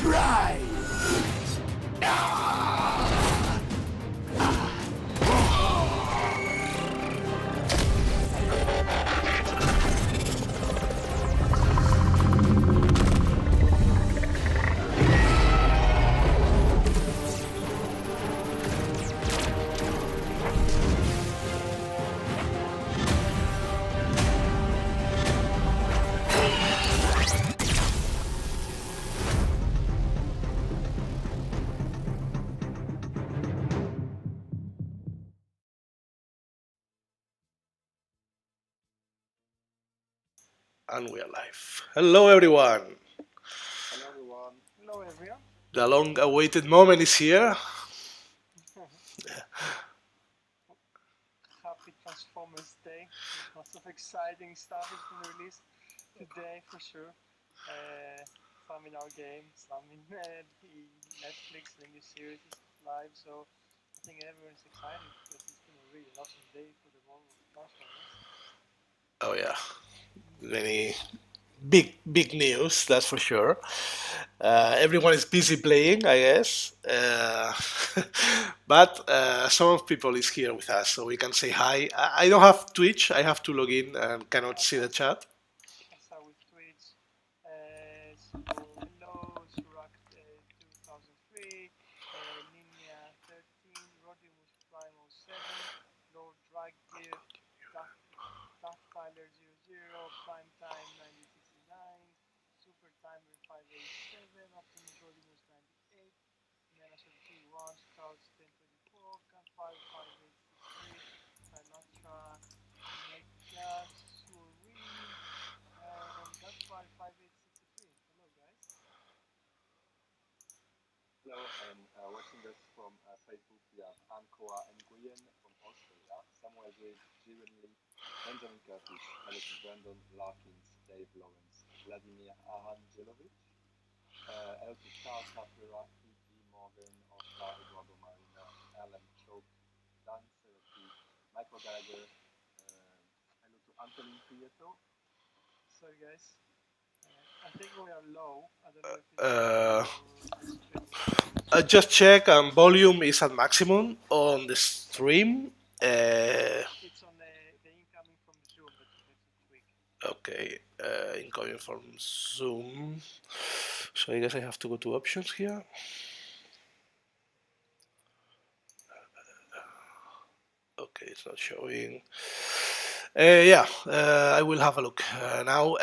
Rise! And we are live. Hello, everyone. Hello everyone. Hello everyone. The long-awaited moment is here. Happy Transformers Day. Lots of exciting stuff has been released today for sure. Some in our game, some in the Netflix, the new series is live. So I think everyone's excited because it's been a really awesome day for the world of Transformers. Oh yeah, many big news, that's for sure. Everyone is busy playing, I guess. But some of people is here with us, so we can say hi. I don't have Twitch. I have to log in and cannot see the chat. I start with Twitch. So hello, Surak 2003, Linia 13, Rodimus Prime 07, Lord Draggear, Tyler 00, Prime Time 1969, Super Timer 587, Optimus Rodimus 98, Menacer T1, Scouts 1024, Campfire 5863, Sinatra, Mega Surreal, and Gunfire 5863. Hello, guys. Hello, and watching us from Facebook, we have Ankoa Nguyen from Australia, Samuel Grid, Jiren Lee, Benjamin Curtis, hello to Brandon Larkins, Dave Lawrence, Vladimir Arangelovic, hello to Charles Tapera, E.G. Morgan, Oscar Eduardo Marina, Alan Choke, Dan Serati, Michael Gallagher, hello to Anthony Prieto. Sorry, guys. I think we are low. I don't know if it's Just check, volume is at maximum on the stream. it's on the incoming from Zoom that you have to tweak. Okay, incoming from Zoom. So I guess I have to go to options here. Okay, it's not showing. I will have a look now.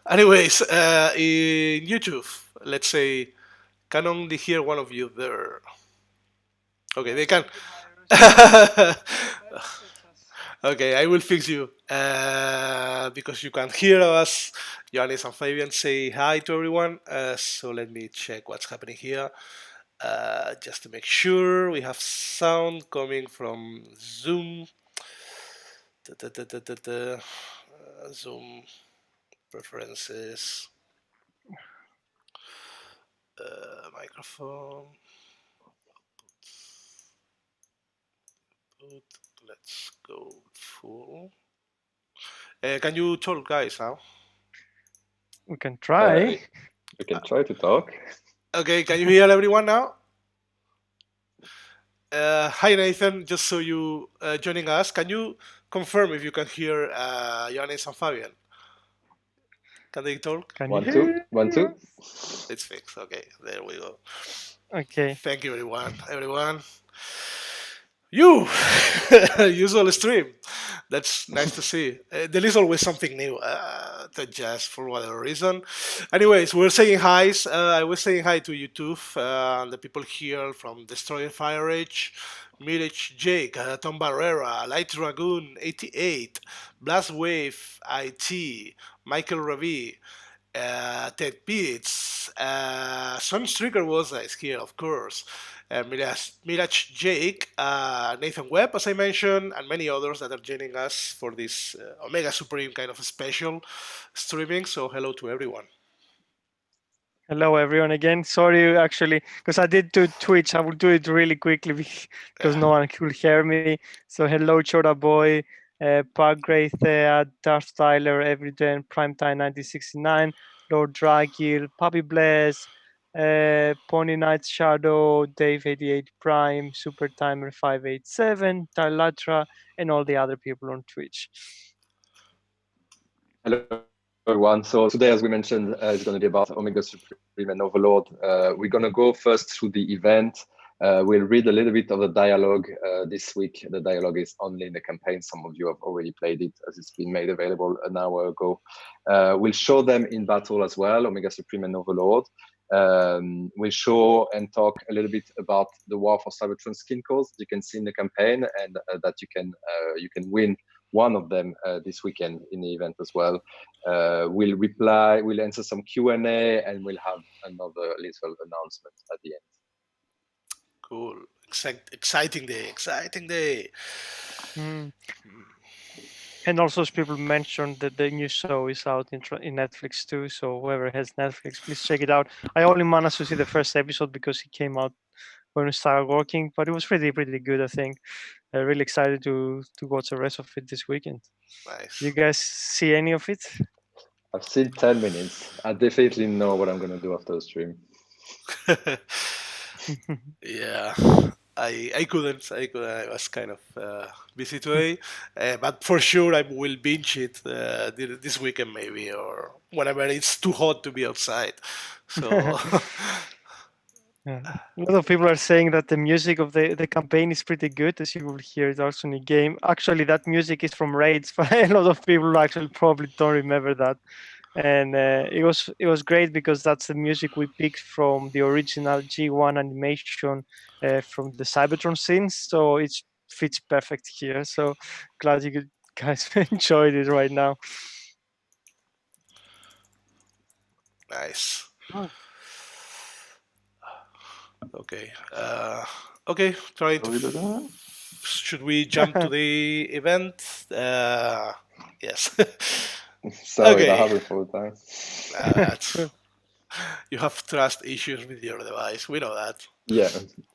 Anyways, in YouTube, let's say, can only hear one of you there. Okay, they can. Okay, I will fix you because you can hear us. Johannes and Fabian say hi to everyone. So let me check what's happening here. Just to make sure we have sound coming from Zoom. Zoom preferences. Microphone. Let's go full. Can you talk, guys, now? We can try. We can try to talk. Okay, can you hear everyone now? Hi, Nathan. Just so you joining us, can you confirm if you can hear Johannes and Fabian? Can they talk? Can One, you two, hear 1, 2. us? It's fixed. Okay, there we go. Okay. Thank you, everyone. You usual stream. That's nice to see. There is always something new to just for whatever reason. Anyways, we're saying hi. I was saying hi to YouTube, the people here from Destroyer Fire Age, Mirage Jake, Tom Barrera, Light Dragoon 88, Blast Wave IT, Michael Ravi, Ted Pitts, Sunstreaker was nice here, of course. Mirage Jake, Nathan Webb, as I mentioned, and many others that are joining us for this Omega Supreme kind of special streaming. So hello to everyone. Hello, everyone. Again, sorry, actually, because I did do Twitch. I will do it really quickly because no one could hear me. So hello, Chota Boy, Park Thea, Darth Tyler, Everyden, Primetime 1969, Lord Dragil, Puppy Bless, Pony Knight Shadow, Dave 88 Prime, Super Timer 587, Tarlatra, and all the other people on Twitch. Hello, everyone. So today, as we mentioned, is going to be about Omega Supreme and Overlord. We're going to go first through the event. We'll read a little bit of the dialogue this week. The dialogue is only in the campaign. Some of you have already played it as it's been made available an hour ago. We'll show them in battle as well, Omega Supreme and Overlord. We'll show and talk a little bit about the War for Cybertron skin codes you can see in the campaign, and that you can win one of them this weekend in the event as well. We'll answer some Q&A, and we'll have another little announcement at the end. Cool. Exciting day. Exciting day. Mm. And also, as people mentioned, that the new show is out in Netflix too. So whoever has Netflix, please check it out. I only managed to see the first episode because it came out when we started working, but it was pretty good. I think. Really excited to watch the rest of it this weekend. Nice. You guys see any of it? I've seen 10 minutes. I definitely know what I'm going to do after the stream. Yeah, I couldn't. I was kind of busy today, but for sure I will binge it this weekend maybe or whenever it's too hot to be outside. So Yeah. A lot of people are saying that the music of the campaign is pretty good, as you will hear it also in the game. Actually, that music is from raids, but a lot of people actually probably don't remember that. And it was great because that's the music we picked from the original G1 animation from the Cybertron scenes, so it fits perfect here. So glad you guys enjoyed it right now. nice. Oh. Okay. Okay. Trying to. Should we jump to the event? Yes. Sorry, that Okay. happened for the time. That's, you have trust issues with your device. We know that. Yeah,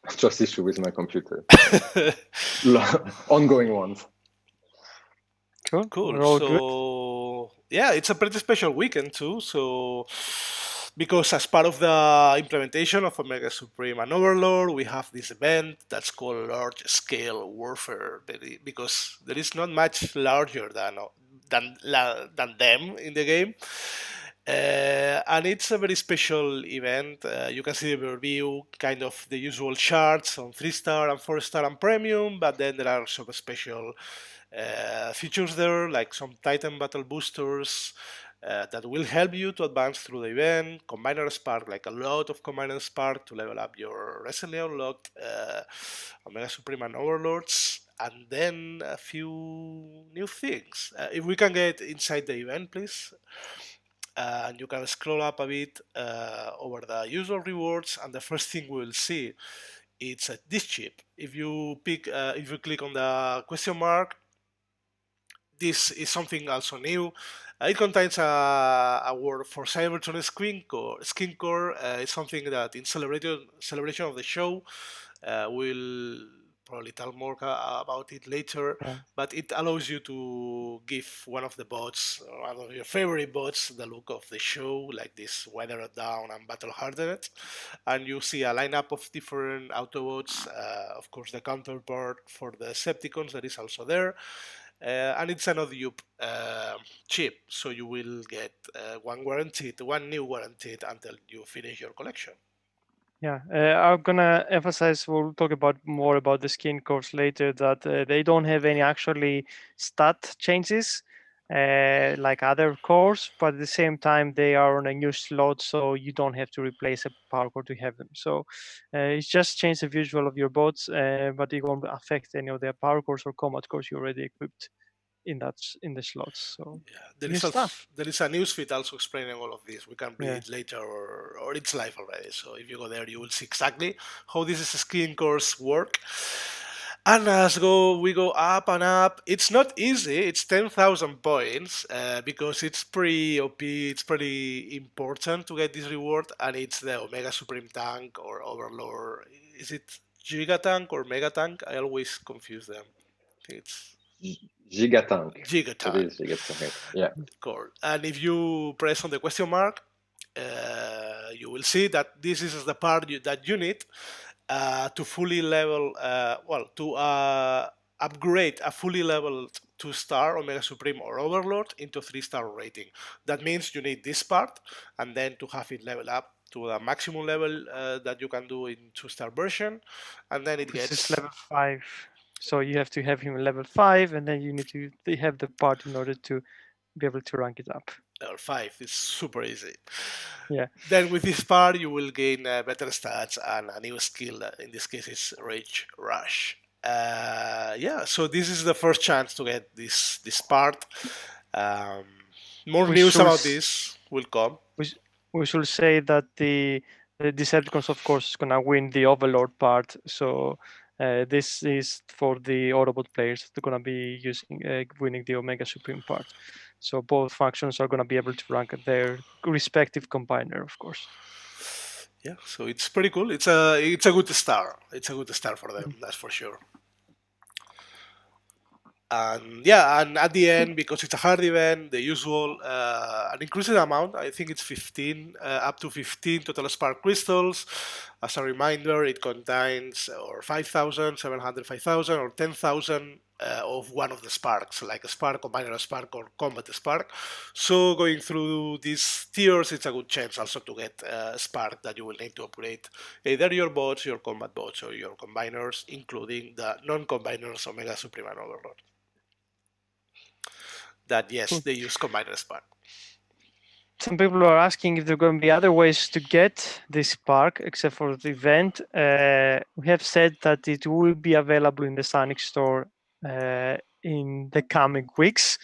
trust issue with my computer. Ongoing ones. Cool. Cool. We're all good. So yeah, it's a pretty special weekend too. So because as part of the implementation of Omega Supreme and Overlord, we have this event that's called Large Scale Warfare. Because there is not much larger than them in the game. And it's a very special event. You can see the overview, kind of the usual charts on 3-star and 4-star and premium, but then there are some special features there, like some Titan Battle Boosters that will help you to advance through the event. Combiner Spark, like a lot of Combiner Spark to level up your recently unlocked Omega Supreme and Overlords. And then a few new things. If we can get inside the event, please. And you can scroll up a bit over the usual rewards, and the first thing we will see it's this chip. If you click on the question mark, this is something also new. It contains a word for Cybertron Skin Core. Skin Core is something that in celebration of the show we'll probably tell more about it later. Yeah. But it allows you to give one of the bots, one of your favorite bots, the look of the show, like this weathered down and battle hardened. And you see a lineup of different Autobots. Of course, the counterpart for the Decepticons that is also there. And it's an odd-dupe chip, so you will get one new guaranteed until you finish your collection. Yeah, I'm gonna emphasize. We'll talk about more about the skin cores later. That they don't have any actually stat changes like other cores, but at the same time they are on a new slot, so you don't have to replace a power core to have them. So it's just change the visual of your bots, but it won't affect any of their power cores or combat cores you already equipped in the slots. So Yeah, new stuff. there is a newsfeed also explaining all of this. We can read Yeah. it later, or it's live already. So if you go there, you will see exactly how these skin cores work. And we go up and up. It's not easy. It's 10,000 points because it's pretty OP. It's pretty important to get this reward, and it's the Omega Supreme Tank or Overlord. Is it Giga Tank or Mega Tank? I always confuse them. I think it's Gigatank. It Gigaton. is Gigatank. Yeah. Cool. And if you press on the question mark, you will see that this is the part that you need to fully level, to upgrade a fully leveled 2-star Omega Supreme or Overlord into 3-star rating. That means you need this part, and then to have it level up to the maximum level that you can do in 2-star version, and then it Which is gets level 5. So you have to have him level 5, and then you need to have the part in order to be able to rank it up. level 5. It's super easy. Yeah. Then with this part, you will gain better stats and a new skill. In this case, is Rage Rush. So this is the first chance to get this part. Um, more We news should about this will come. we should say that the Decepticons, of course, is gonna win the Overlord part. So this is for the Autobot players. They're gonna be using winning the Omega Supreme part. So both factions are gonna be able to rank their respective combiner, of course. Yeah, so it's pretty cool. It's a good start. It's a good start for them. That's for sure. And at the end, because it's a hard event, the usual an increased amount. I think it's 15, up to 15 total spark crystals. As a reminder, it contains or 5,000, 700, 5,000, or 10,000 of one of the sparks, like a spark, combiner spark, or combat spark. So going through these tiers, it's a good chance also to get a spark that you will need to upgrade either your bots, your combat bots, or your combiners, including the non-combiners Omega Supreme and Overlord. That yes, Cool. they use combiner spark. Some people are asking if there are going to be other ways to get this spark except for the event. We have said that it will be available in the Sonic store in the coming weeks.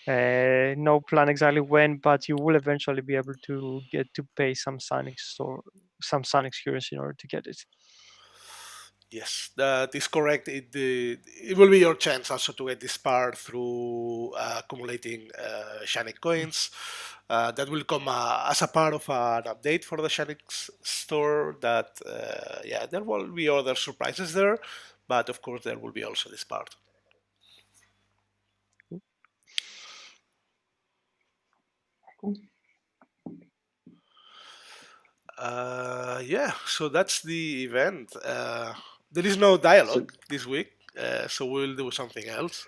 No plan exactly when, but you will eventually be able to get to pay some Sonic currency in order to get it. Yes, that is correct. It will be your chance also to get this part through accumulating Shanix coins. That will come as a part of an update for the Shanix store. There will be other surprises there, but of course there will be also this part. So that's the event. There is no dialogue this week, so we'll do something else.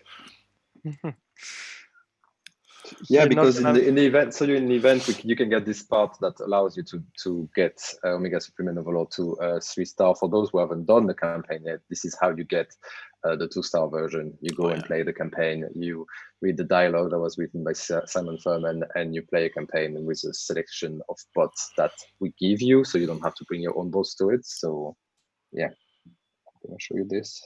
Yeah, because in the event, so in the event, you can get this part that allows you to get Omega Supreme and Overlord to 3-star. For those who haven't done the campaign yet, this is how you get the 2-star version. You go and play the campaign. You read the dialogue that was written by Simon Furman, and you play a campaign with a selection of bots that we give you, so you don't have to bring your own bots to it. So, yeah, I'm gonna show you this.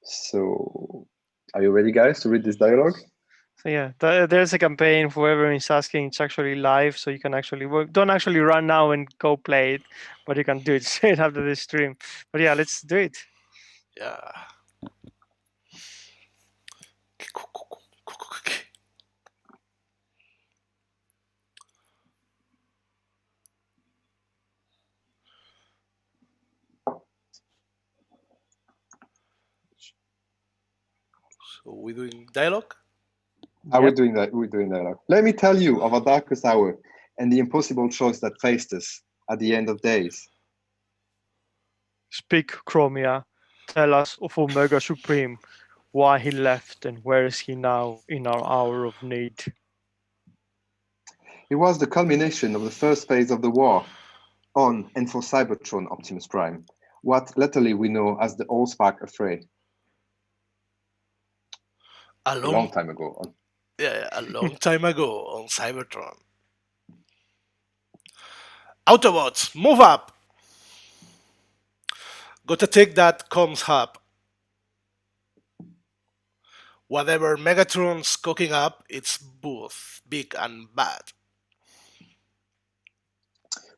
So, are you ready, guys, to read this dialogue? So yeah, there's a campaign. Whoever is asking, it's actually live, so you can actually don't actually run now and go play it, but you can do it straight after the stream. But yeah, let's do it. Yeah. So we're doing dialogue? Are we doing that? We're doing dialogue. Let me tell you of our darkest hour and the impossible choice that faced us at the end of days. Speak, Chromia. Tell us of Omega Supreme, why he left and where is he now in our hour of need. It was the culmination of the first phase of the war on and for Cybertron Optimus Prime, what latterly we know as the Allspark Affray. A long time ago. A long time ago on Cybertron. Autobots, move up! Gotta take that comms hub. Whatever Megatron's cooking up, it's both big and bad.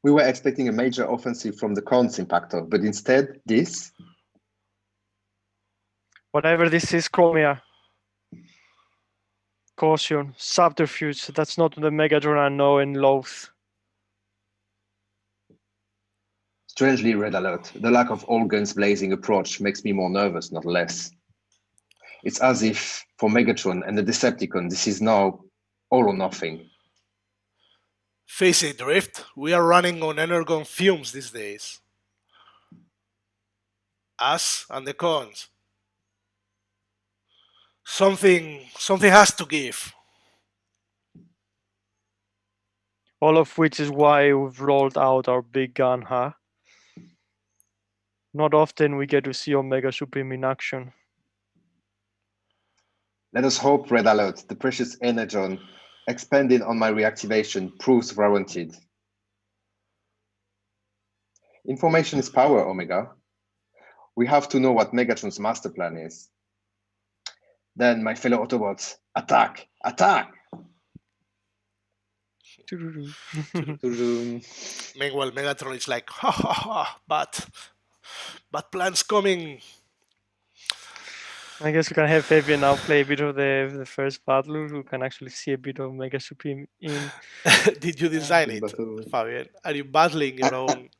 We were expecting a major offensive from the Cons Impactor, but instead, this? Whatever this is, Chromia. Caution, subterfuge, that's not the Megatron I know and loathe. Strangely, Red Alert, the lack of all guns blazing approach makes me more nervous, not less. It's as if, for Megatron and the Decepticon, this is now all or nothing. Face it, Drift, we are running on energon fumes these days. Us and the cons. Something has to give. All of which is why we've rolled out our big gun, huh? Not often we get to see Omega Supreme in action. Let us hope, Red Alert, the precious energon expanded on my reactivation proves warranted. Information is power, Omega. We have to know what Megatron's master plan is. Then, my fellow Autobots, attack! Attack! Meanwhile, Megatron is like, ha ha ha, but plans coming. I guess we can have Fabian now play a bit of the first battle. We can actually see a bit of Mega Supreme in. Did you design it, Fabian? Are you battling your own?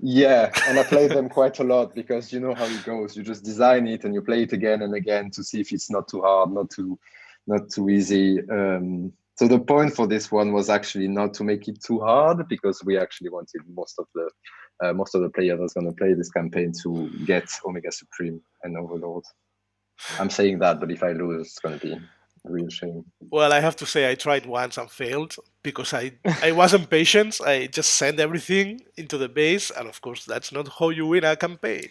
Yeah, and I play them quite a lot because you know how it goes. You just design it and you play it again and again to see if it's not too hard, not too easy. So the point for this one was actually not to make it too hard because we actually wanted most of the players that's going to play this campaign to get Omega Supreme and Overlord. I'm saying that, but if I lose, it's going to be a real shame. Well, I have to say I tried once and failed because I wasn't patient. I just sent everything into the base, and of course, that's not how you win a campaign.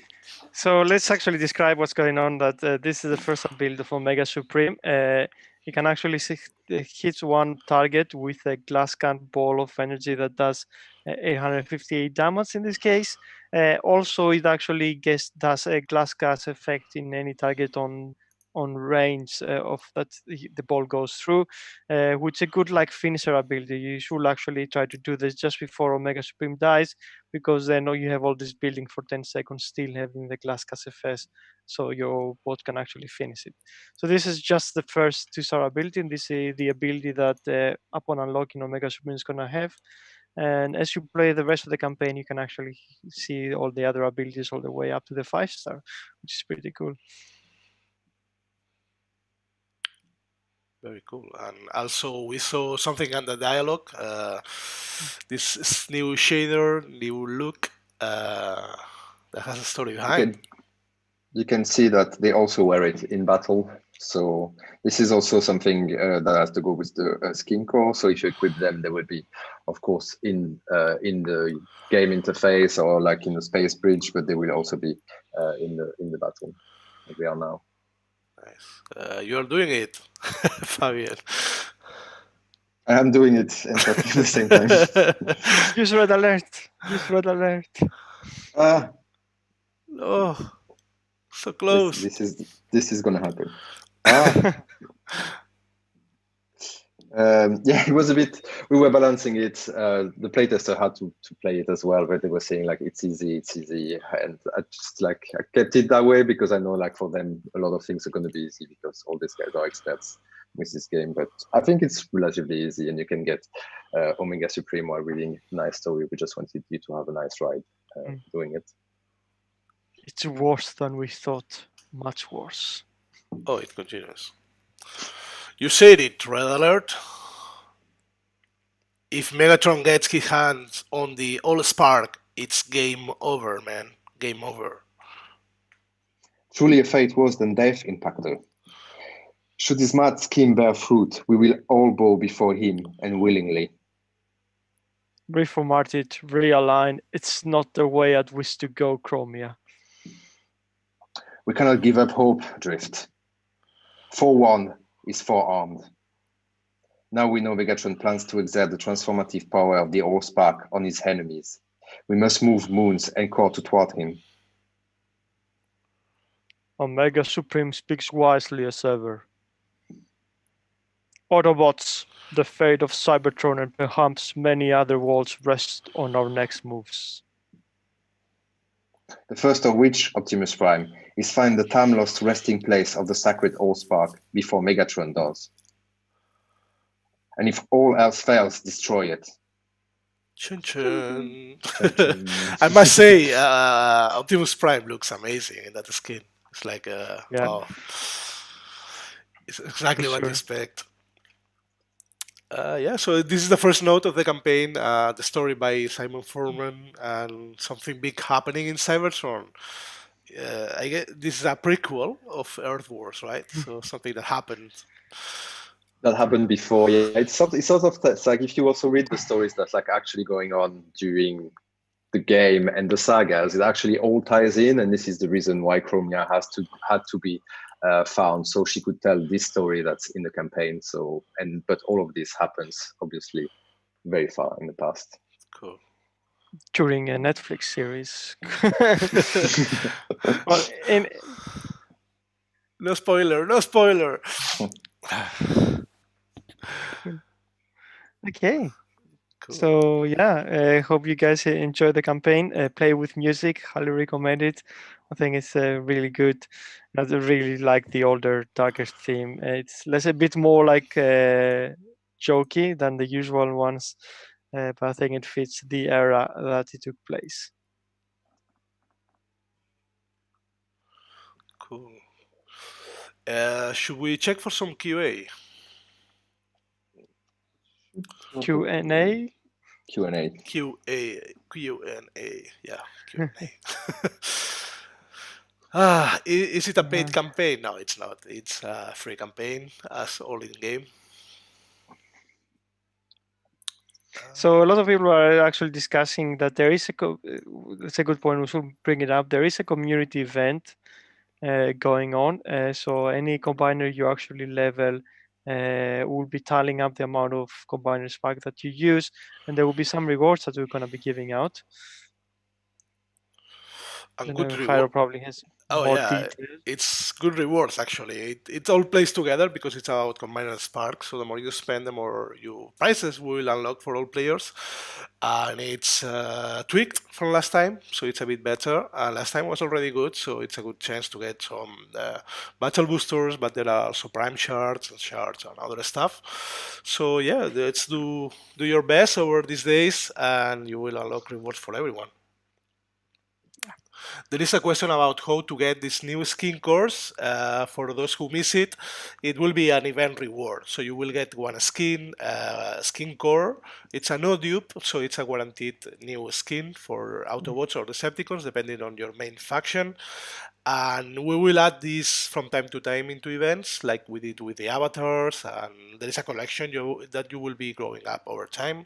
So let's actually describe what's going on. That this is the first build of Omega Supreme. You can actually hit one target with a glass can ball of energy that does 858 damage in this case. Also, it actually does a glass gas effect in any target on range of that the ball goes through, which is a good like finisher ability. You should actually try to do this just before Omega Supreme dies, because then you have all this building for 10 seconds still having the glass gas effect, so your bot can actually finish it. So this is just the first 2-star ability, and this is the ability that upon unlocking Omega Supreme is going to have. And as you play the rest of the campaign, you can actually see all the other abilities all the way up to the 5-star, which is pretty cool. Very cool. And also, we saw something on the dialogue. This new shader, new look that has a story behind. You can see that they also wear it in battle. So this is also something that has to go with the skin core. So if you equip them, they will be, of course, in the game interface or like in the space bridge, but they will also be in the battle like we are now. Nice. You are doing it, Fabian. I am doing it and talking at the same time. Use red alert. Use red alert. Oh, so close. This is gonna happen. Yeah, it was a bit. We were balancing it. The playtester had to play it as well, but they were saying like it's easy, and I just like I kept it that way because I know like for them a lot of things are going to be easy because all these guys are experts with this game. But I think it's relatively easy, and you can get Omega Supreme while reading a nice story. We just wanted you to have a nice ride doing it. It's worse than we thought. Much worse. Oh, it continues. You said it, Red Alert. If Megatron gets his hands on the All-Spark, it's game over, man. Game over. Truly a fate worse than death, Impactor. Should his mad scheme bear fruit, we will all bow before him, and willingly. Reformat it, realign. It's not the way I'd wish to go, Chromia. We cannot give up hope, Drift. 4-1 is forearmed. Now we know Megatron plans to exert the transformative power of the All-Spark on his enemies. We must move moons and core to thwart him. Omega Supreme speaks wisely as ever. Autobots, the fate of Cybertron and perhaps many other worlds rest on our next moves. The first of which, Optimus Prime, is find the time-lost resting place of the sacred All-Spark before Megatron does. And if all else fails, destroy it. Chun chun. Chun chun. I must say, Optimus Prime looks amazing in that skin. It's like, Yeah, wow, it's for exactly what you sure. expect. Yeah, so this is the first note of the campaign, the story by Simon Furman, and something big happening in Cybertron. I get this is a prequel of Earth Wars, right? So something that happened. That happened before. Yeah, it's like if you also read the stories that's like actually going on during the game and the sagas, it actually all ties in, and this is the reason why Chromia had to be found, so she could tell this story that's in the campaign. So but all of this happens obviously very far in the past. Cool. During a Netflix series. Well, in No spoiler, no spoiler. okay. Cool. So yeah, I hope you guys enjoy the campaign. Play with music, highly recommend it. I think it's really good. I really like the older, darker theme. It's less a bit more like jokey than the usual ones, but I think it fits the era that it took place. Cool. Should we check for some QA? Q and A. Q&A. Q&A. Yeah, Q&A. Is it a paid Uh, campaign? No, it's not. It's a free campaign, as all in game. So a lot of people are actually discussing that there is it's a good point. We should bring it up. There is a community event going on. So any combiner you actually level will be tallying up the amount of combiner spark that you use, and there will be some rewards that we're going to be giving out. And And good Jairo reward. probably has Oh more yeah, details. it's good rewards actually. It all plays together because it's about combiner spark. So the more you spend, the more you prices will unlock for all players, and it's tweaked from last time, so it's a bit better. Last time was already good, so it's a good chance to get some battle boosters. But there are also prime shards and other stuff. So yeah, let's do your best over these days, and you will unlock rewards for everyone. There is a question about how to get this new skin course. For those who miss it, it will be an event reward. So you will get one skin core. It's a no dupe, so it's a guaranteed new skin for Autobots or Decepticons, depending on your main faction. And we will add this from time to time into events, like we did with the avatars. And there is a collection that you will be growing up over time,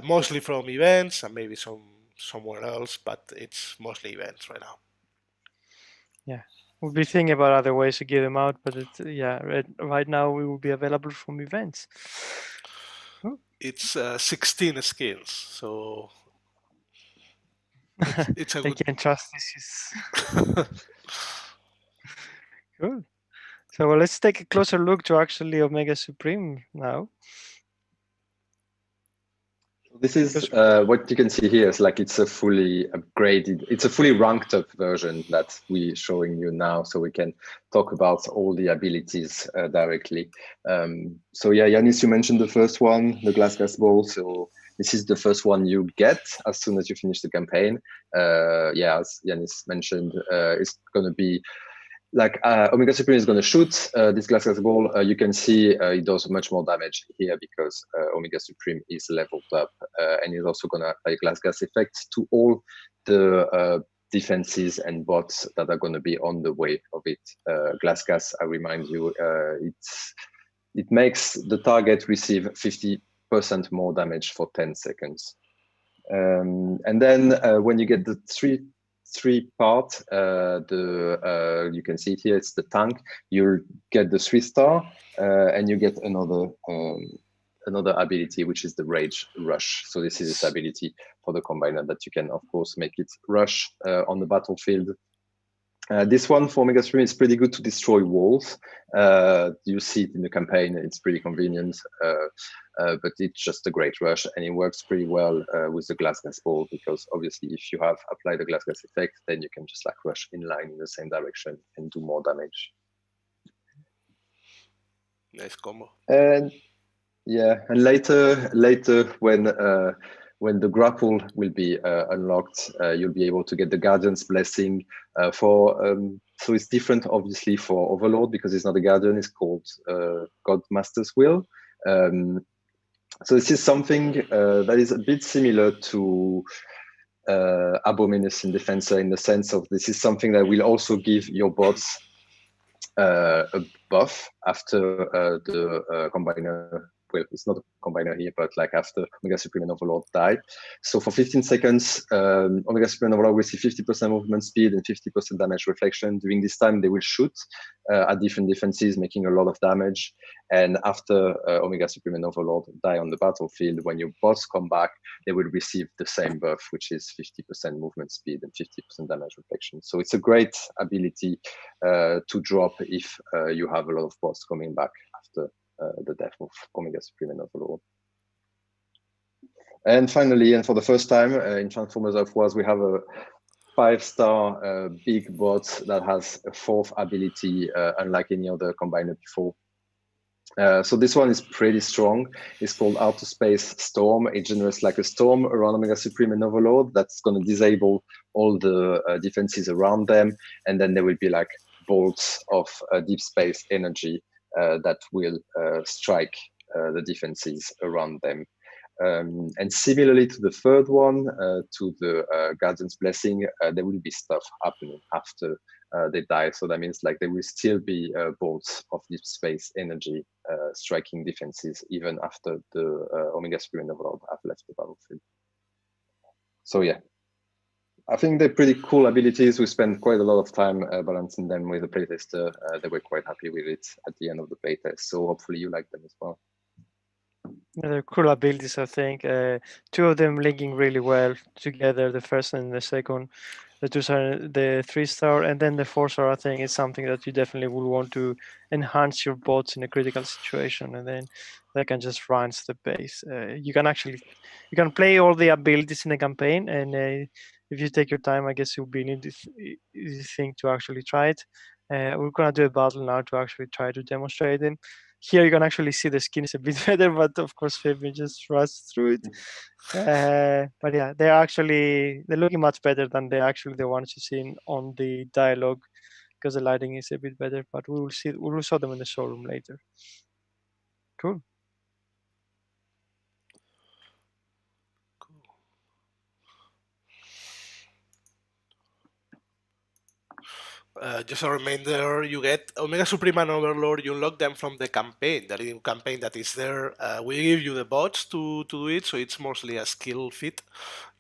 mostly from events and maybe somewhere else, but it's mostly events right now. Yeah, we'll be thinking about other ways to give them out, but yeah, right now we will be available from events. Cool. It's 16 skins, so it's a They good. can trust this is cool. So well, let's take a closer look to actually Omega Supreme now. This is Because what you can see here is like it's a fully upgraded, it's a fully ranked up version that we're showing you now, so we can talk about all the abilities directly. So yeah, Yanis, you mentioned the first one, the Glass Ball. So this is the first one you get as soon as you finish the campaign. Yeah, as Yanis mentioned, it's going to be like Omega Supreme is going to shoot this glass ball. You can see it does much more damage here because Omega Supreme is leveled up, and is also going to apply glass effects to all the defenses and bots that are going to be on the way of it. Glass gas, I remind you, it makes the target receive 50% more damage for 10 seconds. And then when you get the three part, you can see it here, it's the tank. You'll get the 3-star, and you get another ability, which is the Rage Rush. So this is this ability for the combiner that you can, of course, make it rush on the battlefield. This one for Omega Supreme is pretty good to destroy walls. You see it in the campaign, it's pretty convenient, but it's just a great rush, and it works pretty well with the glass ball, because obviously if you have applied the glass effect, then you can just like rush in line in the same direction and do more damage. Nice combo. And yeah, and later when when the grapple will be unlocked, you'll be able to get the Guardian's Blessing for. So it's different, obviously, for Overlord because it's not a Guardian; it's called Godmaster's Will. So this is something that is a bit similar to Abominus in Defensor in the sense of this is something that will also give your bots a buff after the combiner. Well, it's not a combiner here, but like after Omega Supreme and Overlord die. So for 15 seconds, Omega Supreme and Overlord will see 50% movement speed and 50% damage reflection. During this time, they will shoot at different defenses, making a lot of damage. And after Omega Supreme and Overlord die on the battlefield, when your bots come back, they will receive the same buff, which is 50% movement speed and 50% damage reflection. So it's a great ability to drop if you have a lot of bots coming back after the death of Omega Supreme and Overlord. And finally, and for the first time in Transformers of Wars, we have a 5-star big bot that has a 4th ability, unlike any other combiner before. So this one is pretty strong. It's called Outer Space Storm. It generates like a storm around Omega Supreme and Overlord that's going to disable all the defenses around them. And then there will be like bolts of deep space energy that will strike the defenses around them. And similarly to the third one, to the Guardian's Blessing, there will be stuff happening after they die. So that means like there will still be bolts of deep space energy striking defenses even after the Omega Supreme and Overlord have left the battlefield. So yeah, I think they're pretty cool abilities. We spent quite a lot of time balancing them with the playtester. They were quite happy with it at the end of the playtest. So hopefully you like them as well. They're cool abilities, I think. 2 of them linking really well together, the first and the second. The 2-star, the 3-star, and then the 4-star, I think, is something that you definitely would want to enhance your bots in a critical situation, and then that can just rinse the base. You can play all the abilities in the campaign, and if you take your time, I guess it will be an easy thing to actually try it. We're gonna do a battle now to actually try to demonstrate it. Here you can actually see the skin is a bit better, but of course Fabian just rushed through it. But yeah, they're looking much better than the ones you see on the dialogue because the lighting is a bit better. But we will show them in the showroom later. Cool. Just a reminder, you get Omega Supreme and Overlord, you unlock them from the campaign, the new campaign that is there. We give you the bots to do it, so it's mostly a skill fit.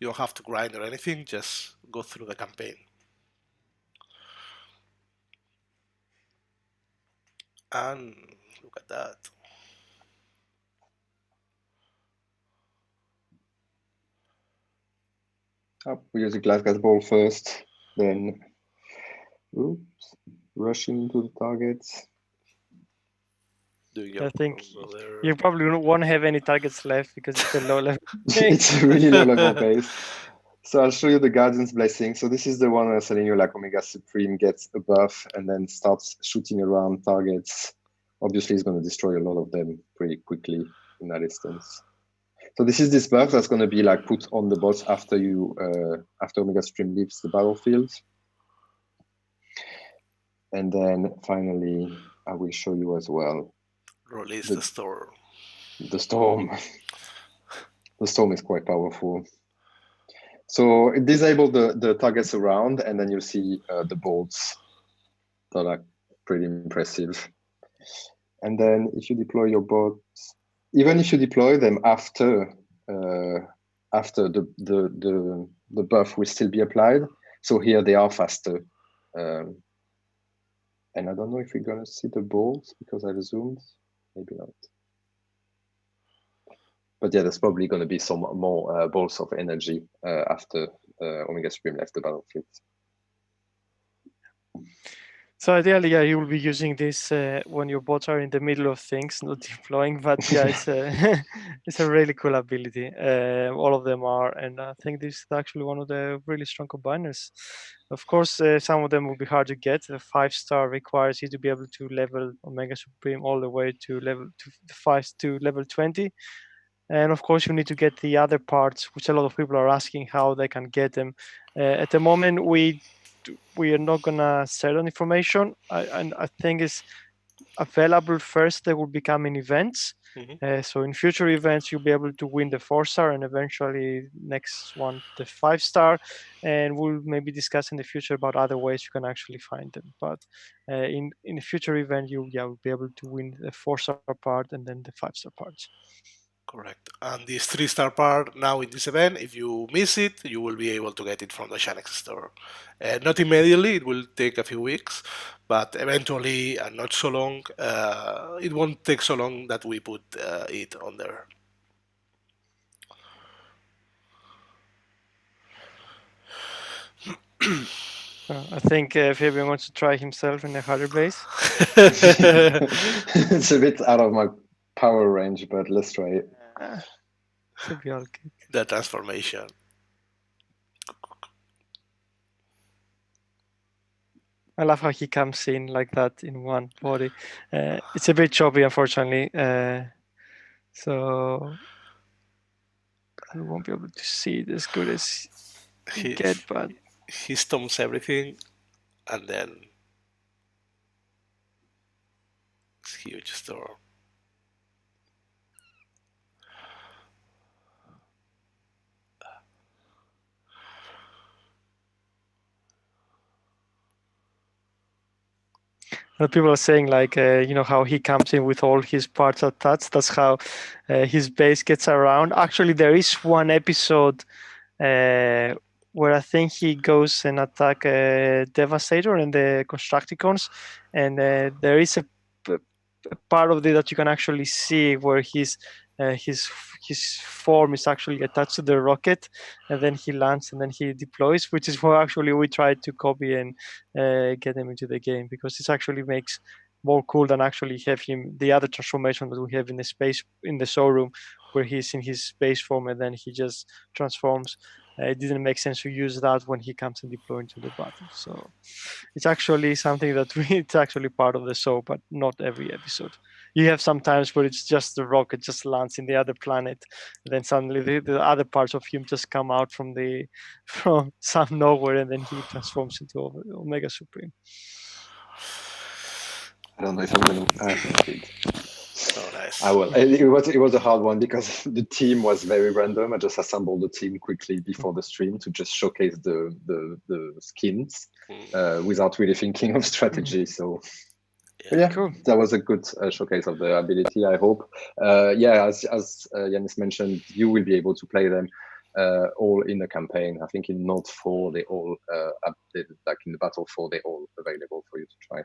You don't have to grind or anything, just go through the campaign. And look at that. We use a glass gas ball first, then rushing into the targets. I think you probably won't have any targets left because it's a low level. It's a really low level base. So I'll show you the Guardian's Blessing. So this is the one I'm telling you, like Omega Supreme gets a buff and then starts shooting around targets. Obviously, it's going to destroy a lot of them pretty quickly in that instance. So this is this buff that's going to be like put on the bots after after Omega Supreme leaves the battlefield. And then finally, I will show you as well. Release the storm. The storm. The storm is quite powerful. So it disables the targets around, and then you see the bolts that are pretty impressive. And then if you deploy your bots, even if you deploy them after the buff will still be applied. So here they are faster. And I don't know if we're gonna see the bolts because I've zoomed, maybe not. But yeah, there's probably going to be some more bolts of energy after Omega Supreme left the battlefield. So ideally, yeah, you will be using this when your bots are in the middle of things, not deploying. But yeah, it's a it's a really cool ability. All of them are, and I think this is actually one of the really strong combiners. Of course, some of them will be hard to get. The 5-star requires you to be able to level Omega Supreme all the way to level 20. And of course, you need to get the other parts, which a lot of people are asking how they can get them. At the moment, we are not gonna sell on information. And I think it's available first. They will become in events. Mhm. So in future events, you'll be able to win the 4-star and eventually next one the 5-star. And we'll maybe discuss in the future about other ways you can actually find them. But in a future event, you will be able to win the 4-star part and then the 5-star parts. Correct. And this 3-star part now in this event, if you miss it, you will be able to get it from the Shanex store. Not immediately, it will take a few weeks, but eventually, and not so long, it won't take so long that we put it on there. I think Fabian wants to try himself in a harder base. It's a bit out of my power range, but let's try it. Should be all good. The transformation. I love how he comes in like that in one body. It's a bit choppy, unfortunately. So we won't be able to see it as good as you He, get, but he stomps everything, and then it's huge storm. people are saying like, how he comes in with all his parts attached. That's how his base gets around. Actually, there is one episode where I think he goes and attack Devastator and the Constructicons, and there is a part of it that you can actually see where uh, his his form is actually attached to the rocket, and then he lands and then he deploys, which is what actually we tried to copy and get him into the game, because this actually makes more cool than actually have him the other transformation that we have in the space in the showroom where he's in his space form and then he just transforms. It didn't make sense to use that when he comes and deploy into the battle. So it's actually something that it's actually part of the show, but not every episode. You have some times where it's just the rocket just lands in the other planet, and then suddenly the other parts of him just come out from the from some nowhere, and then he transforms into Omega Supreme. I don't know if I'm gonna. I did. Oh, nice. Well, it was a hard one because the team was very random. I just assembled the team quickly before the stream to just showcase the skins without really thinking of strategy. So yeah, Cool. that was a good showcase of the ability. I hope. As Yanis mentioned, you will be able to play them all in the campaign. I think in Note 4 they all updated, like in the Battle 4 they all available for you to try.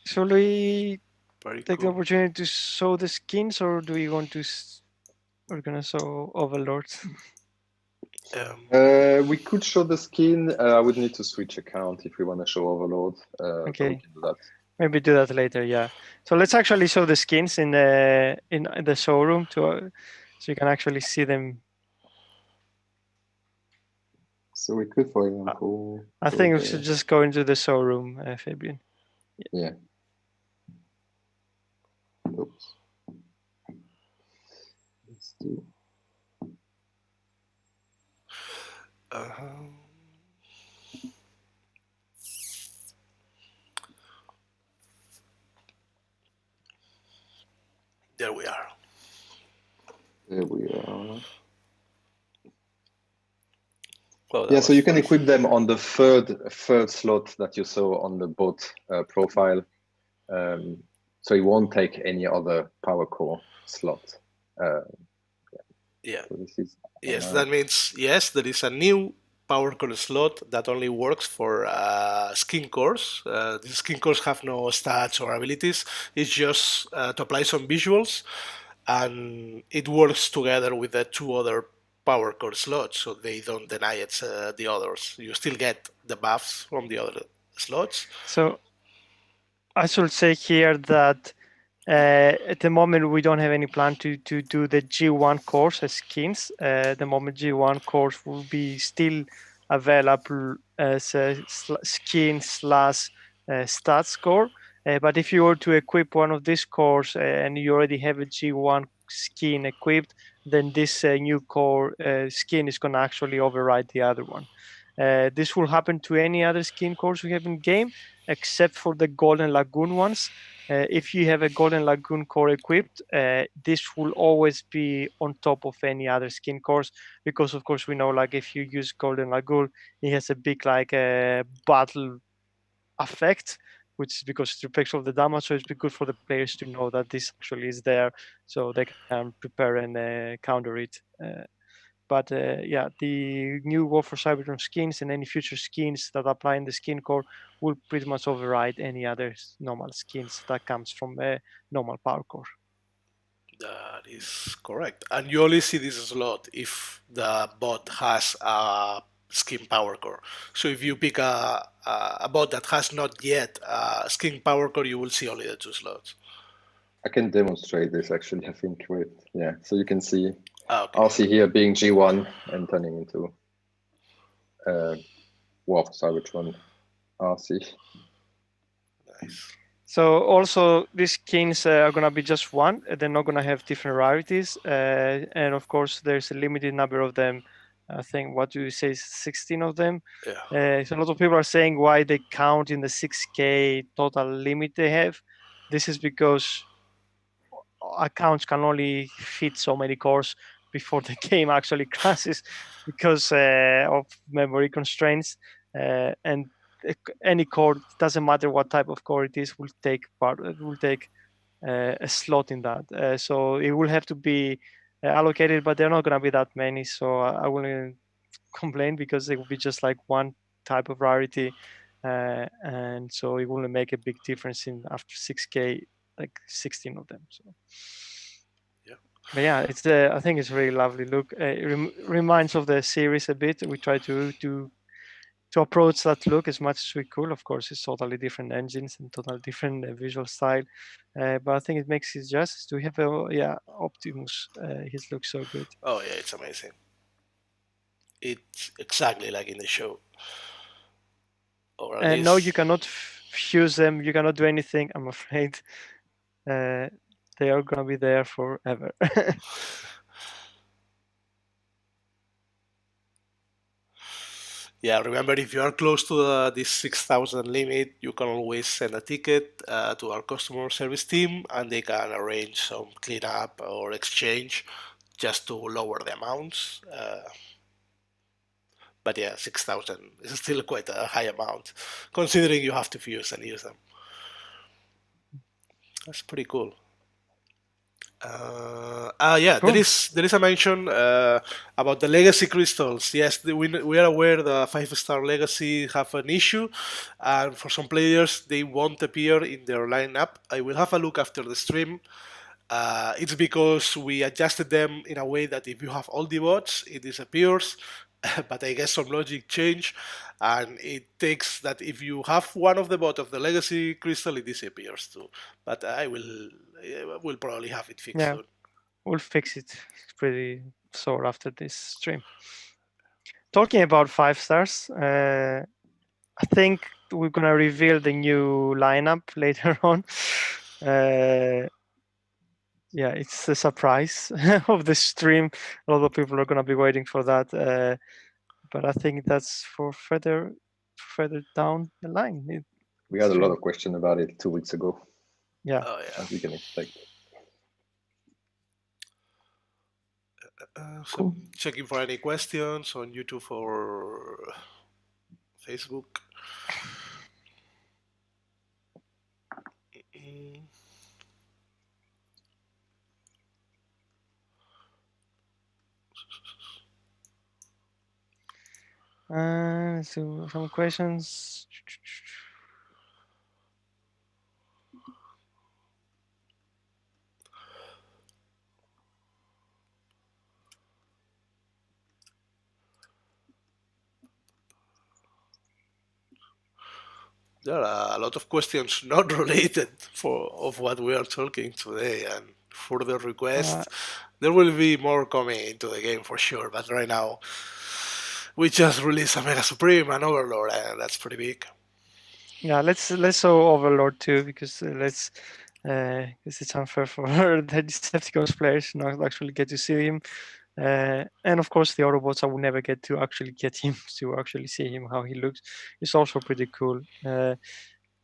Shall we Very take the cool. opportunity to show the skins, or do we want to? We're gonna show Overlord. We could show the skin. I would need to switch account if we want to show Overlord. So we Okay. can do that. Maybe do that later. Yeah. So let's actually show the skins in the showroom so you can actually see them. So we could, for example. I think we should just go into the showroom, Fabian. Yeah. Oops. Let's do. There we are. There we are. Well, Yeah, so you can equip them on the third slot that you saw on the bot profile. So it won't take any other power core slot. Yeah. So this is Yes, that means yes, there is a new power core slot that only works for skin cores. These skin cores have no stats or abilities. It's just to apply some visuals, and it works together with the two other power core slots, so they don't deny it the others. You still get the buffs from the other slots. So I should say here that at the moment we don't have any plan to do the G1 course as skins. The moment G1 course will be still available as a skin slash stat score. But if you were to equip one of these cores and you already have a G1 skin equipped, then this new core skin is going to actually override the other one. This will happen to any other skin cores we have in game, except for the Golden Lagoon ones. If you have a Golden Lagoon core equipped, this will always be on top of any other skin cores, because of course we know, like, if you use Golden Lagoon, it has a big like battle effect, which is because it reflects all the damage. So it's be good for the players to know that this actually is there, so they can prepare and counter it. But the new War for Cybertron skins and any future skins that apply in the skin core will pretty much override any other normal skins that comes from a normal power core. That is correct. And you only see this slot if the bot has a skin power core. So if you pick a bot that has not yet a skin power core, you will see only the two slots. I can demonstrate this actually, I think, with, yeah. So you can see Okay. RC here being G1 and turning into War for Cybertron RC. Nice. So also these skins are gonna be just one. They're not gonna have different rarities, and of course there's a limited number of them. I think, what do you say, 16 of them. Yeah. So a lot of people are saying why they count in the 6K total limit they have. This is because accounts can only fit so many cores before the game actually crashes because of memory constraints. And any core, doesn't matter what type of core it is, will take a slot in that. So it will have to be allocated, but they're not going to be that many. So I wouldn't complain, because it will be just like one type of rarity, and so it wouldn't make a big difference in after 6K, like 16 of them. So. Yeah. But yeah, it's I think it's a really lovely look. It reminds of the series a bit. We try to approach that look as much as we could. Of course, it's totally different engines and totally different visual style, but I think it makes it justice. We have Optimus. His looks so good. Oh yeah, it's amazing. It's exactly like in the show. Or at And no, least you cannot fuse them. You cannot do anything, I'm afraid. Uh, they are gonna be there forever. yeah, remember, if you are close to this 6,000 limit, you can always send a ticket to our customer service team and they can arrange some cleanup or exchange just to lower the amounts. But yeah, 6,000 is still quite a high amount considering you have to fuse and use them. That's pretty cool. Yeah, Cool. there is a mention about the legacy crystals. Yes, we are aware the 5-star legacy have an issue, and for some players they won't appear in their lineup. I will have a look after the stream. It's because we adjusted them in a way that if you have all the bots, it disappears. But I guess some logic change, and it takes that if you have one of the bot of the legacy crystal, it disappears too. But will probably have it fixed Yeah, soon. we'll fix it pretty soon after this stream. Talking about 5 stars, I think we're gonna reveal the new lineup later on. Yeah, it's a surprise of the stream. A lot of people are gonna be waiting for that, but I think that's for further down the line. We had a lot Stream. of questions about it 2 weeks ago, Yeah. Oh yeah. as we can expect. So Cool. checking for any questions on YouTube or Facebook. Mm. So some questions. There are a lot of questions not related for of what we are talking today, and further Uh, requests. There will be more coming into the game for sure, but right now we just released a Mega Supreme and Overlord, and that's pretty big. Yeah, let's show Overlord too, because because it's unfair for the Decepticons players not actually get to see him. And of course, the Autobots, I will never get to actually get him to actually see him how he looks. It's also pretty cool.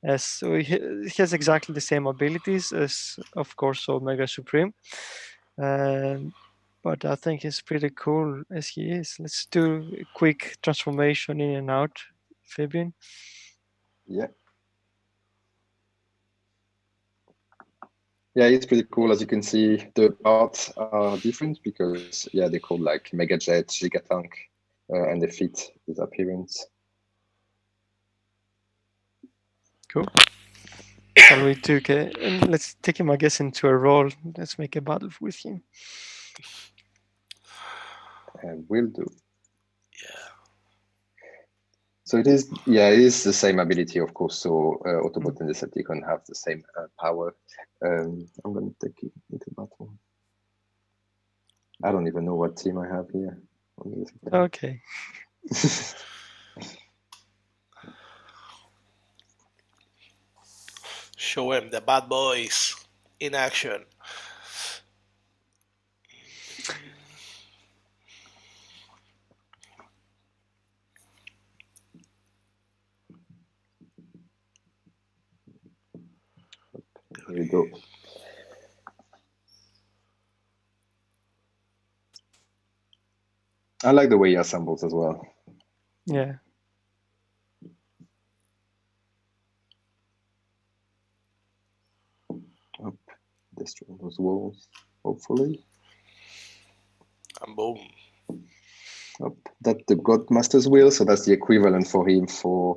As so he has exactly the same abilities as, of course, Omega Supreme. Um, but I think he's pretty cool as he is. Let's do a quick transformation in and out, Fabian. Yeah. Yeah, it's pretty cool. As you can see, the parts are different because, yeah, they're called like Mega Jet, Gigatank, and they fit his appearance. Cool. Shall we take and let's take him, I guess, into a role. Let's make a battle with him. And will do. Yeah. So it is, yeah, it is the same ability, of course. So Autobot and Decepticon have the same power. I'm going to take it into battle. I don't even know what team I have here. Okay. Show him the bad boys in action. Here we go. I like the way he assembles as well. Yeah. Up, destroy those walls, hopefully. And boom. Up. That's the Godmaster's will, so that's the equivalent for him for.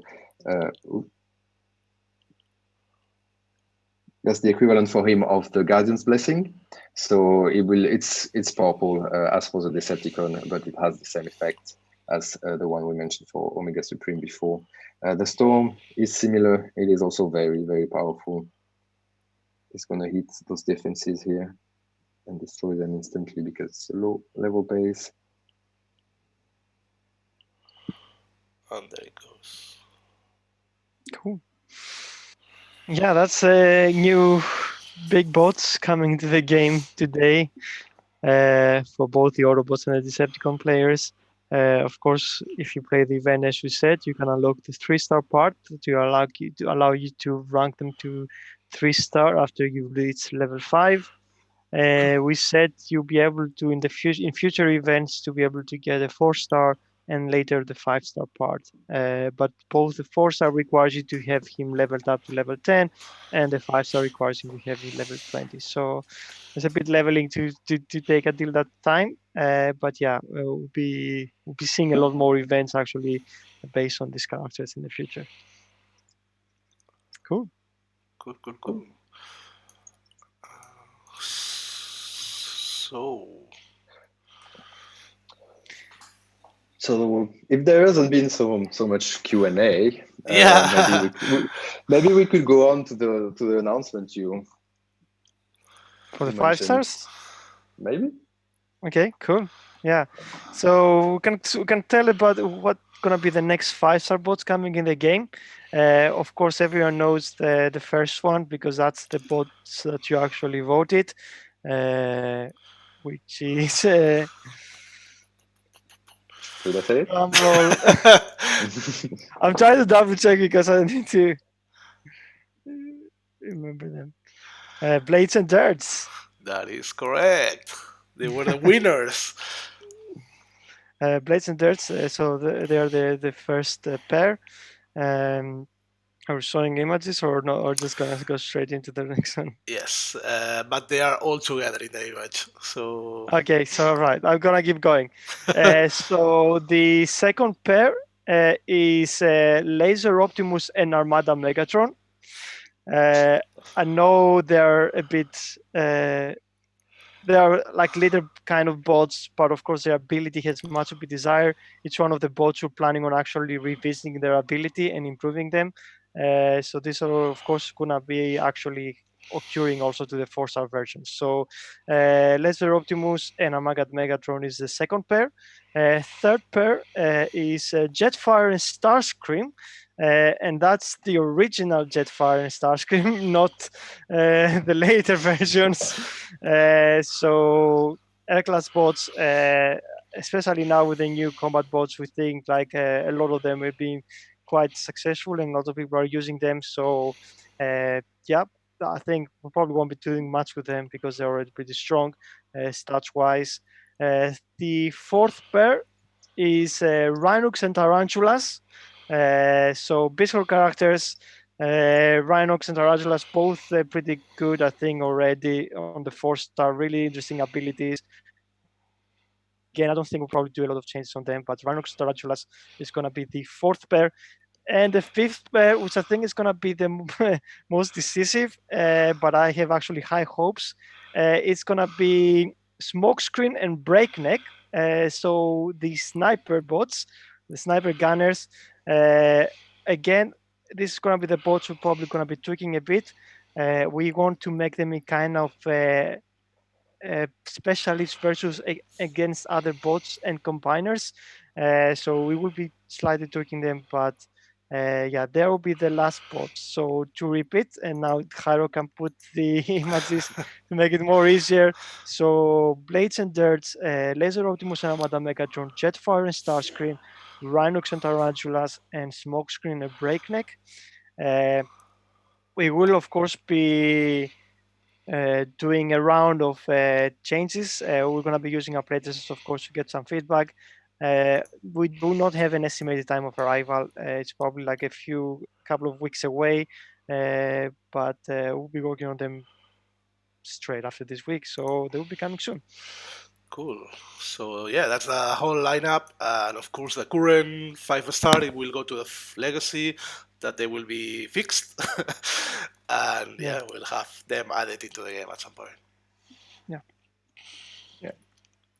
That's the equivalent for him of the Guardian's Blessing. So it will. It's purple as for the Decepticon, but it has the same effect as the one we mentioned for Omega Supreme before. The Storm is similar. It is also very, very powerful. It's gonna hit those defenses here and destroy them instantly because it's a low level base. And there it goes. Cool. Yeah, that's a new big bots coming to the game today for both the Autobots and the Decepticon players. Of course, if you play the event as you said, you can unlock the 3-star part to allow you to rank them to 3-star after you reach level 5. We said you'll be able to in future events to be able to get a 4-star and later the 5-star part. But both the 4-star requires you to have him leveled up to level 10, and the 5-star requires him to have him level 20. So there's a bit leveling to take until that time. But yeah, we'll be seeing a lot more events actually based on these characters in the future. Cool. Cool, cool, cool. So, So if there hasn't been so much Q&A, yeah. maybe we could go on to the announcement For the you five mentioned. stars. Maybe. Okay, cool. Yeah. So we can tell about what gonna be the next 5-star bots coming in the game. Of course, everyone knows the first one because that's the bots that you actually voted, uh, which is Should I say it? drum roll. I'm trying to double check because I need to remember them. Blades and Darts. That is correct. They were the winners. Blades and Darts. So they are the first pair. Um, Are we showing images or no? Or just gonna go straight into the next one? Yes, but they are all together in the image. So, Okay, so right, I'm gonna keep going. So the second pair is Laser Optimus and Armada Megatron. Uh, I know they're a bit. They are like little kind of bots, but of course their ability has much to be desired. Each one of the bots we're planning on actually revisiting their ability and improving them. So these are of course gonna be actually occurring also to the 4-star version. So Laser Optimus and Amagat Megatron is the second pair. Third pair is Jetfire and Starscream. And that's the original Jetfire and Starscream, not the later versions. So Air-class bots, especially now with the new combat bots, we think like a lot of them have been quite successful and a lot of people are using them. So yeah, I think we probably won't be doing much with them because they're already pretty strong stats wise. The fourth pair is Rhinox and Tarantulas. So visual characters, Rhinox and Tarantulas, both pretty good, I think, already on the 4-star. Really interesting abilities. Again, I don't think we'll probably do a lot of changes on them, but Rhinox Tarantulas is going to be the fourth pair. And the fifth pair, which I think is going to be the most decisive, but I have actually high hopes, it's going to be Smokescreen and Breakneck. So the sniper bots, the sniper gunners, uh, again, this is going to be the bots we're probably going to be tweaking a bit. We want to make them a kind of specialists versus against other bots and combiners. So we will be slightly tweaking them, but yeah, there will be the last bot. So to repeat, and now Jairo can put the images to make it more easier. So Blades and Dirts, Laser Optimus and Armada Megatron, Jetfire and Starscream, Rhinox and Tarantulas, and Smokescreen and Breakneck. Uh, we will of course be doing a round of changes. We're going to be using our playtesters, of course, to get some feedback. We do not have an estimated time of arrival. It's probably like a couple of weeks away, but we'll be working on them straight after this week, so they will be coming soon. Cool. So yeah, that's the whole lineup, and of course the current 5-star it will go to the legacy that they will be fixed, and Yeah. yeah, we'll have them added into the game at some point.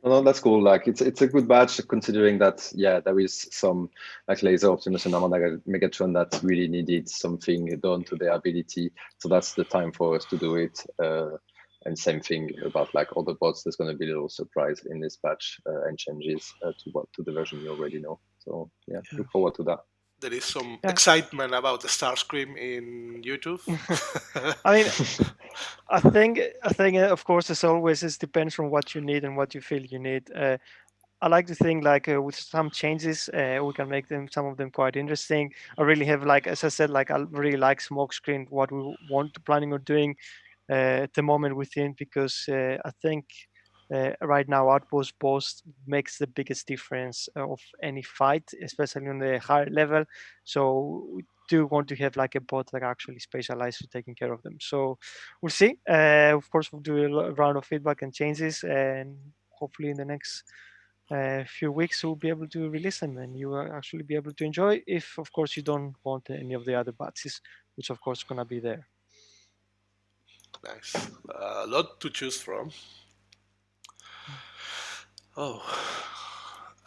No, that's cool. Like it's a good batch considering that there is some like Laser Optimus and Amanda Megatron that really needed something done to their ability. So that's the time for us to do it. And same thing about like other bots. There's going to be a little surprise in this batch and changes to the version you already know. So yeah, look forward to that. There is some Yeah. excitement about the Starscream in YouTube. I mean, I think of course, as always, it depends on what you need and what you feel you need. I like to think like with some changes, we can make some of them quite interesting. I really have like, as I said, like I really like Smokescreen, what we planning on doing at the moment within, because I think right now Outpost Post makes the biggest difference of any fight, especially on the higher level. So we do want to have like a bot that actually specializes in taking care of them. So we'll see. Of course, we'll do a round of feedback and changes, and hopefully in the next few weeks we'll be able to release them and you will actually be able to enjoy, if of course you don't want any of the other batches, which of course gonna be there. Nice. A lot to choose from. Oh,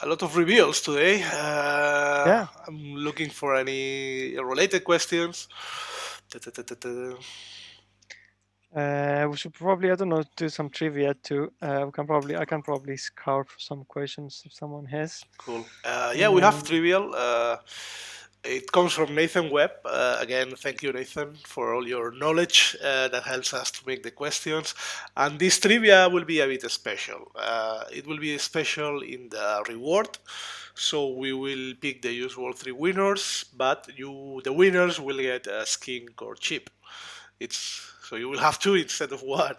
a lot of reveals today. Yeah. I'm looking for any related questions. Da-da-da-da-da. We should probably, I don't know, do some trivia too. I can probably scout for some questions if someone has. Cool. Yeah, we have Um, trivial. It comes from Nathan Webb. Again, thank you, Nathan, for all your knowledge that helps us to make the questions. And this trivia will be a bit special. It will be special in the reward. So we will pick the usual 3 winners, but the winners will get a skin or chip. So you will have 2 instead of 1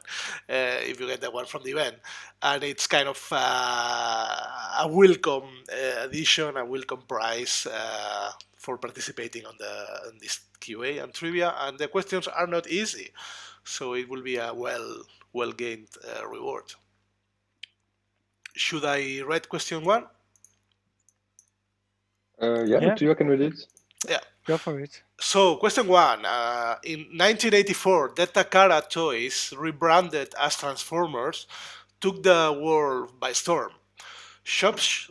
if you get the one from the event, and it's kind of a welcome addition, a welcome prize for participating on this QA and trivia. And the questions are not easy, so it will be a well gained reward. Should I read question 1? Up to you. I can read it. Yeah. Go for it. So, question 1. In 1984, Takara Toys, rebranded as Transformers, took the world by storm. Shops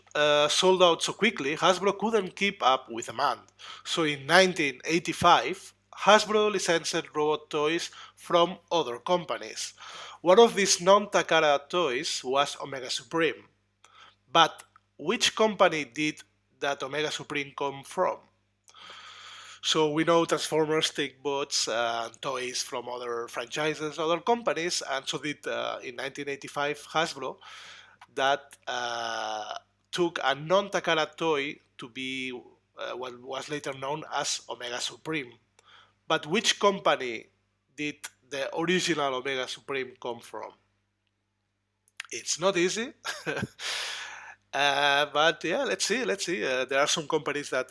sold out so quickly, Hasbro couldn't keep up with demand. So in 1985, Hasbro licensed robot toys from other companies. One of these non-Takara toys was Omega Supreme. But which company did that Omega Supreme come from? So we know Transformers take bots and toys from other franchises, other companies, and so did in 1985 Hasbro that took a non-Takara toy to be what was later known as Omega Supreme. But which company did the original Omega Supreme come from? It's not easy. But yeah, let's see. There are some companies that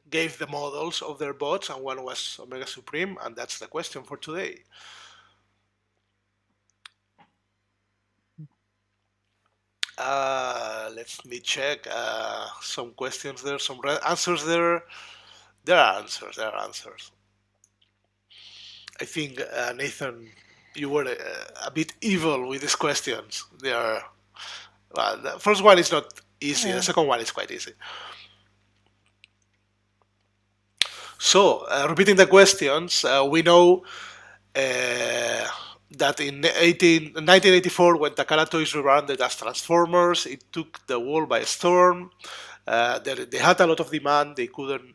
gave the models of their bots, and one was Omega Supreme, and that's the question for today. Let me check some questions there, some answers there. There are answers. I think Nathan, you were a bit evil with these questions. They are. Well, the first one is not easy. The second one is quite easy. So, repeating the questions, we know that in 1984, when Takara Toys rebranded as Transformers, it took the world by storm. They had a lot of demand. They couldn't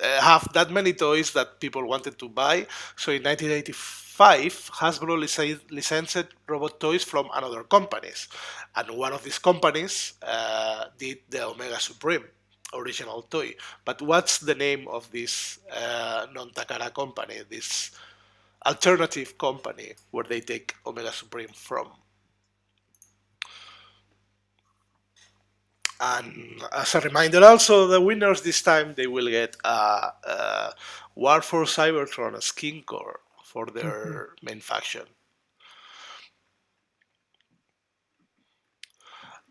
have that many toys that people wanted to buy. So in 1985, Hasbro licensed robot toys from another companies. And one of these companies did the Omega Supreme original toy. But what's the name of this non-Takara company, this alternative company where they take Omega Supreme from? And as a reminder, also the winners this time they will get a War for Cybertron skin core for their main faction.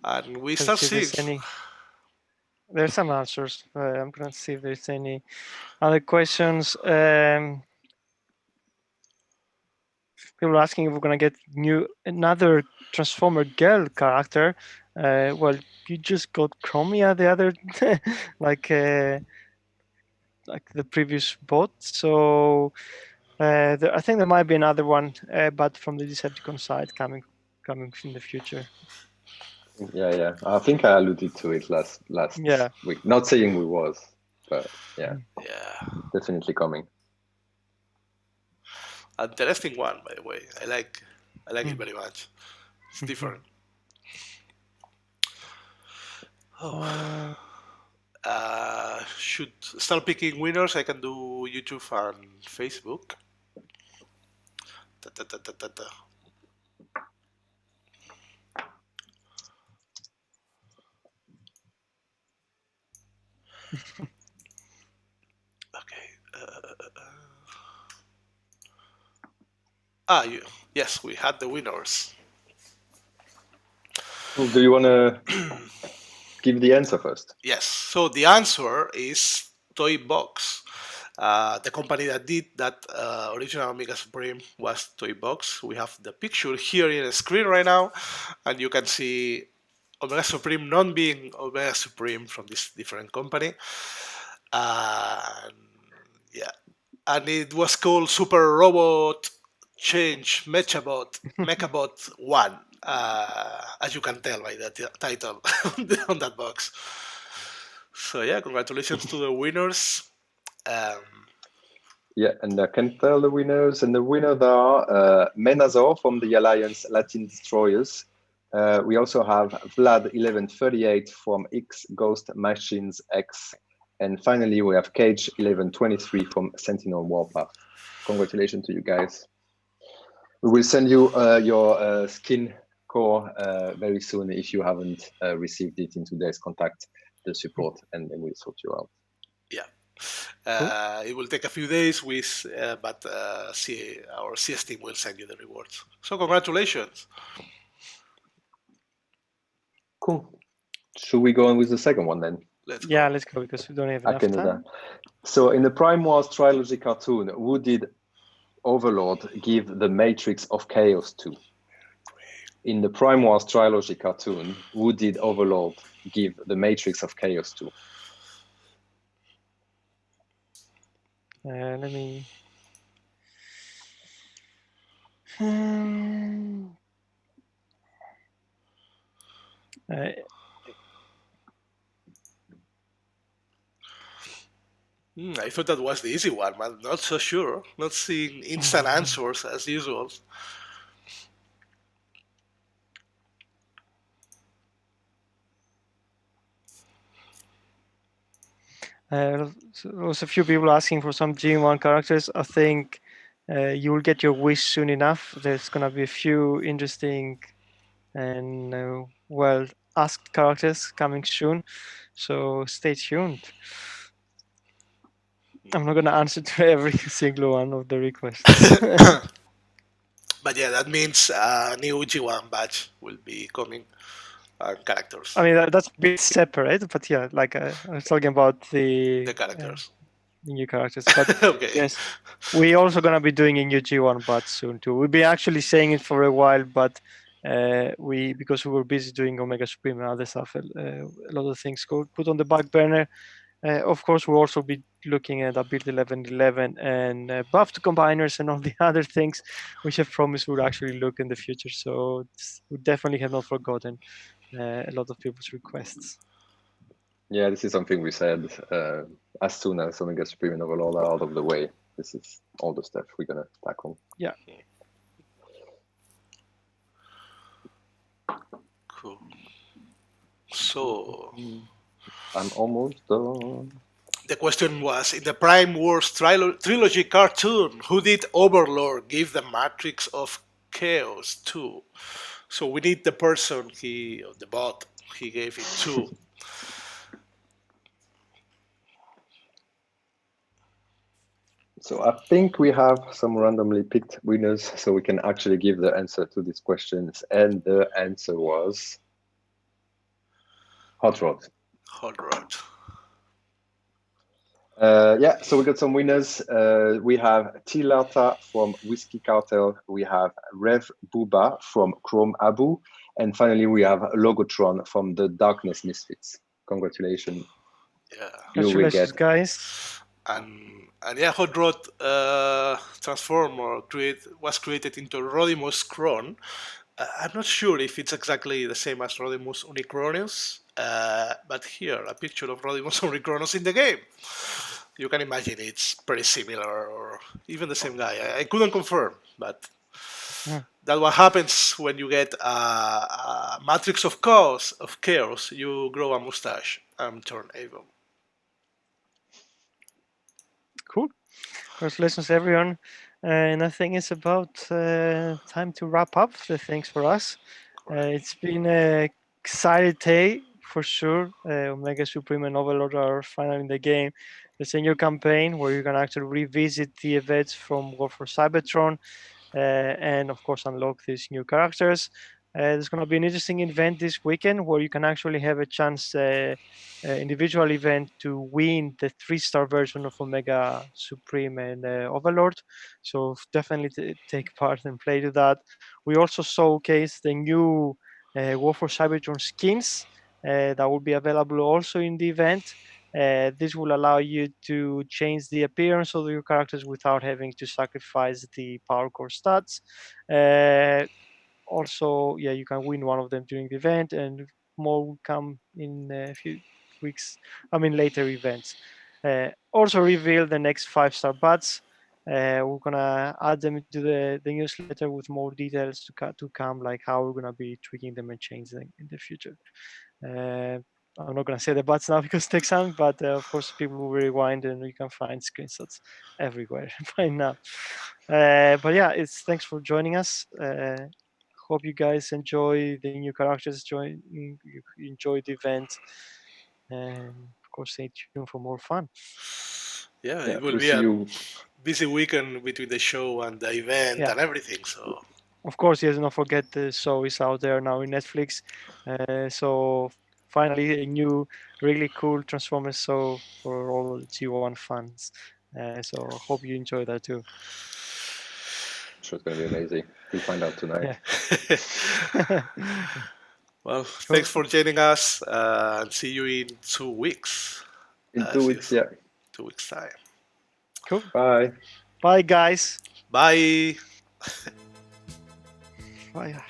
And we start seeing. There's some answers. I'm gonna see if there's any other questions. People are asking if we're gonna get another Transformer girl character. Well, you just got Chromia the other, like the previous bot. So I think there might be another one, but from the Decepticon side coming in the future. Yeah. I think I alluded to it last week. Not saying we was, but yeah, definitely coming. Interesting one, by the way. I like it very much. It's different. Should start picking winners. I can do YouTube and Facebook. Okay. Yes, we had the winners. Well, do you want to give the answer first? Yes. So the answer is Toy Box. The company that did that original Omega Supreme was Toy Box. We have the picture here in the screen right now, and you can see Omega Supreme not being Omega Supreme from this different company. And it was called Super Robot Change Mechabot 1, as you can tell by the title on that box. So yeah, congratulations to the winners. Yeah, and I can tell the winners, and the winners are Menazor from the Alliance Latin Destroyers. We also have Vlad 1138 from X Ghost Machines X. And finally, we have Cage 1123 from Sentinel Warpath. Congratulations to you guys. We will send you your skin core very soon if you haven't received it in today's contact the support, and then we'll sort you out. Yeah. It will take a few days, but our CS team will send you the rewards. So congratulations. Cool. Should we go on with the second one then? Let's go because we don't have enough time. So in the Prime Wars trilogy cartoon, who did Overlord give the Matrix of Chaos to? In the Prime Wars trilogy cartoon, who did Overlord give the Matrix of Chaos to? Let me. Um, uh, I thought that was the easy one, but not so sure. Not seeing instant answers as usual. so there was a few people asking for some G1 characters. I think you will get your wish soon enough. There's gonna be a few interesting and well asked characters coming soon, so stay tuned. I'm not gonna answer to every single one of the requests. But yeah, that means new G1 batch will be coming and I characters. mean that's a bit separate, but yeah, like I was talking about The uh, characters. new characters. But Okay. yes, we also gonna be doing a new G1 batch soon too. We've been actually saying it for a while, but we because we were busy doing Omega Supreme and other stuff, a lot of things got put on the back burner. Of course, we'll also be looking at a build 1111 and buffed combiners and all the other things which I've promised we'll actually look in the future. So we definitely have not forgotten a lot of people's requests. Yeah, this is something we said as soon as Omega Supreme and Overlord are out of the way. This is all the stuff we're gonna tackle. Yeah. Cool. So I'm almost done. the question was in the Prime Wars trilogy cartoon, who did Overlord give the Matrix of Chaos to? So we need the person the bot he gave it to. So I think we have some randomly picked winners, so we can actually give the answer to these questions. And the answer was Hot Rod. Hot Rod. Yeah, so we got some winners. We have T Lauta from Whiskey Cartel. We have Rev Buba from Chrome Abu. And finally, we have Logotron from the Darkness Misfits. Congratulations. Yeah. You will Congratulations, get. guys. And yeah, Hot Rod was created into Rodimus Kron. I'm not sure if it's exactly the same as Rodimus Unicronius, but here a picture of Rodimus Unicronius in the game. You can imagine it's pretty similar, or even the same guy. I couldn't confirm, but that's what happens when you get a matrix of chaos. You grow a mustache and turn evil. Cool. Congratulations, everyone. And I think it's about time to wrap up the things for us. It's been a exciting day for sure. Omega Supreme and Overlord are finally in the game. There's a new campaign where you can actually revisit the events from War for Cybertron and, of course, unlock these new characters. There's going to be an interesting event this weekend where you can actually have a chance, individual event, to win the 3-star version of Omega Supreme and Overlord. So definitely take part and play to that. We also showcase the new War for Cybertron skins that will be available also in the event. This will allow you to change the appearance of your characters without having to sacrifice the power core stats. Uh, Also, yeah, you can win one of them during the event, and more will come in a few weeks. I mean, later events. Also, reveal the next 5-star bats. We're gonna add them to the newsletter with more details to come, like how we're gonna be tweaking them and changing them in the future. Uh, I'm not gonna say the buts now because it takes time, but of course people will rewind and you can find screenshots everywhere by now. But yeah, it's thanks for joining us. Hope you guys enjoy the new characters. You enjoy the event, and of course stay tuned for more fun. Yeah, Yeah, it will we'll be see a you. busy weekend between the show and the event Yeah, and everything. So of course, yes. Don't forget the show is out there now in Netflix. So finally, a new, really cool Transformers show for all the G1 fans. So hope you enjoy that too. I'm sure it's going to be amazing. We'll find out tonight. Yeah. well, Cool. thanks for joining us, and see you in 2 weeks. In 2 See you weeks, soon. yeah. 2 weeks time. Cool. Bye. Bye, guys. Bye. Bye.